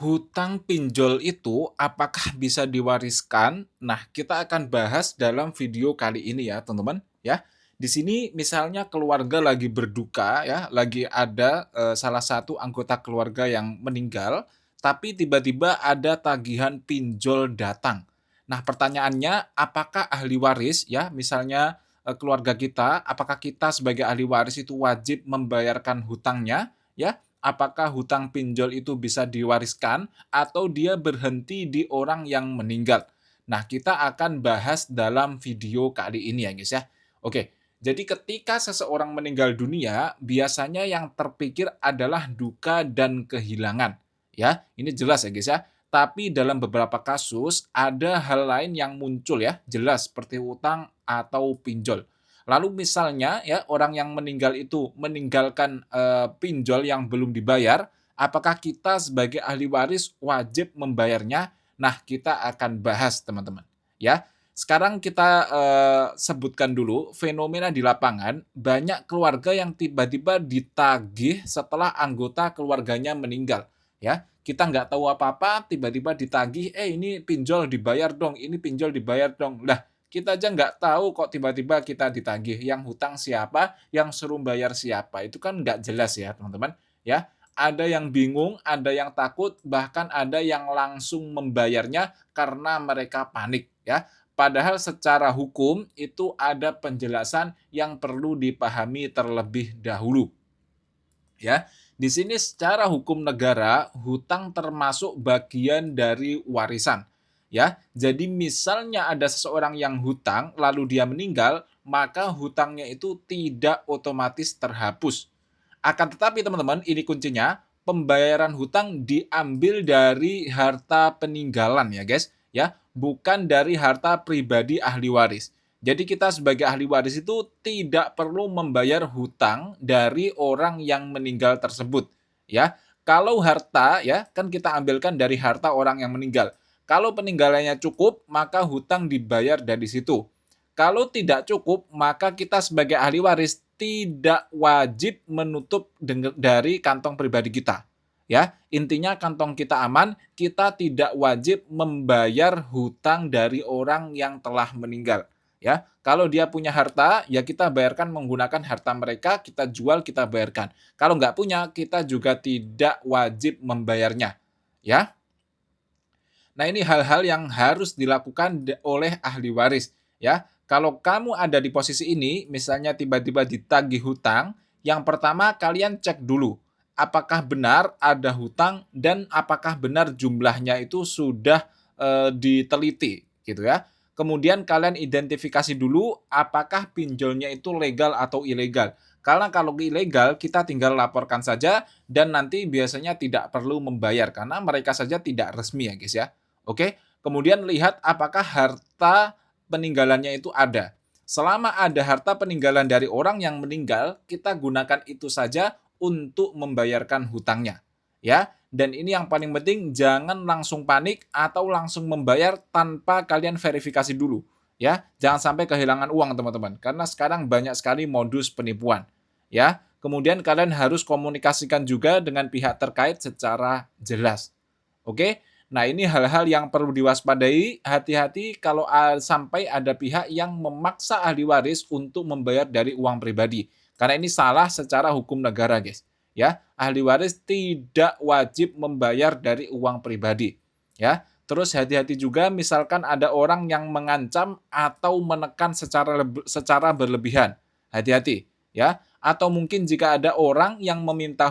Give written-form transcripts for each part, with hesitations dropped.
Hutang pinjol itu apakah bisa diwariskan? Nah, kita akan bahas dalam video kali ini ya, teman-teman, ya. Di sini misalnya keluarga lagi berduka ya, lagi ada, salah satu anggota keluarga yang meninggal, tapi tiba-tiba ada tagihan pinjol datang. Nah, pertanyaannya apakah ahli waris ya, misalnya, keluarga kita, apakah kita sebagai ahli waris itu wajib membayarkan hutangnya, ya? Apakah hutang pinjol itu bisa diwariskan atau dia berhenti di orang yang meninggal? Nah, kita akan bahas dalam video kali ini ya, guys ya. Oke, jadi ketika seseorang meninggal dunia, biasanya yang terpikir adalah duka dan kehilangan. Ya, ini jelas ya, guys ya. Tapi dalam beberapa kasus ada hal lain yang muncul ya, jelas seperti hutang atau pinjol. Lalu misalnya ya, orang yang meninggal itu meninggalkan, pinjol yang belum dibayar, apakah kita sebagai ahli waris wajib membayarnya? Nah, kita akan bahas teman-teman, ya. Sekarang kita, sebutkan dulu fenomena di lapangan, banyak keluarga yang tiba-tiba ditagih setelah anggota keluarganya meninggal, ya. Kita nggak tahu apa-apa, tiba-tiba ditagih, "Eh, ini pinjol dibayar dong, ini pinjol dibayar dong." Lah, kita aja nggak tahu kok tiba-tiba kita ditagih, yang hutang siapa, yang suruh bayar siapa, itu kan nggak jelas ya teman-teman, ya. Ada yang bingung, ada yang takut, bahkan ada yang langsung membayarnya karena mereka panik ya. Padahal secara hukum itu ada penjelasan yang perlu dipahami terlebih dahulu. Ya, di sini secara hukum negara, hutang termasuk bagian dari warisan. Ya, jadi misalnya ada seseorang yang hutang, lalu dia meninggal, maka hutangnya itu tidak otomatis terhapus. Akan tetapi teman-teman, ini kuncinya, pembayaran hutang diambil dari harta peninggalan ya guys, ya, bukan dari harta pribadi ahli waris. Jadi kita sebagai ahli waris itu tidak perlu membayar hutang dari orang yang meninggal tersebut, ya. Kalau harta ya, kan kita ambilkan dari harta orang yang meninggal. Kalau peninggalannya cukup, maka hutang dibayar dari situ. Kalau tidak cukup, maka kita sebagai ahli waris tidak wajib menutup dari kantong pribadi kita. Ya, intinya kantong kita aman, kita tidak wajib membayar hutang dari orang yang telah meninggal. Ya, kalau dia punya harta, ya kita bayarkan menggunakan harta mereka, kita jual, kita bayarkan. Kalau nggak punya, kita juga tidak wajib membayarnya. Ya, nah ini hal-hal yang harus dilakukan oleh ahli waris. Ya, kalau kamu ada di posisi ini, misalnya tiba-tiba ditagih hutang, yang pertama kalian cek dulu, apakah benar ada hutang dan apakah benar jumlahnya itu sudah diteliti, gitu ya. Kemudian kalian identifikasi dulu apakah pinjolnya itu legal atau ilegal. Karena kalau ilegal, kita tinggal laporkan saja dan nanti biasanya tidak perlu membayar karena mereka saja tidak resmi ya guys ya. Oke, kemudian lihat apakah harta peninggalannya itu ada. Selama ada harta peninggalan dari orang yang meninggal, kita gunakan itu saja untuk membayarkan hutangnya. Ya, dan ini yang paling penting, jangan langsung panik atau langsung membayar tanpa kalian verifikasi dulu. Ya, jangan sampai kehilangan uang teman-teman, karena sekarang banyak sekali modus penipuan. Ya, kemudian kalian harus komunikasikan juga dengan pihak terkait secara jelas. Oke. Nah, ini hal-hal yang perlu diwaspadai, hati-hati kalau sampai ada pihak yang memaksa ahli waris untuk membayar dari uang pribadi. Karena ini salah secara hukum negara, guys. Ya, ahli waris tidak wajib membayar dari uang pribadi. Ya, terus hati-hati juga misalkan ada orang yang mengancam atau menekan secara berlebihan. Hati-hati, ya. Atau mungkin jika ada orang yang meminta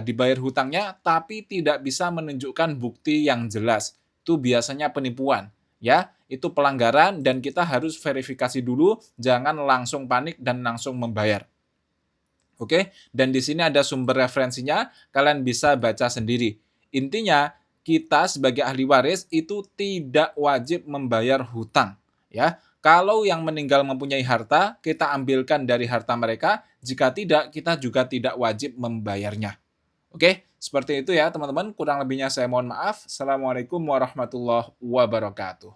dibayar hutangnya tapi tidak bisa menunjukkan bukti yang jelas. Itu biasanya penipuan, ya. Itu pelanggaran dan kita harus verifikasi dulu, jangan langsung panik dan langsung membayar. Oke, dan di sini ada sumber referensinya, kalian bisa baca sendiri. Intinya, kita sebagai ahli waris itu tidak wajib membayar hutang, ya. Kalau yang meninggal mempunyai harta, kita ambilkan dari harta mereka, jika tidak, kita juga tidak wajib membayarnya. Oke, seperti itu ya teman-teman, kurang lebihnya saya mohon maaf. Assalamualaikum warahmatullahi wabarakatuh.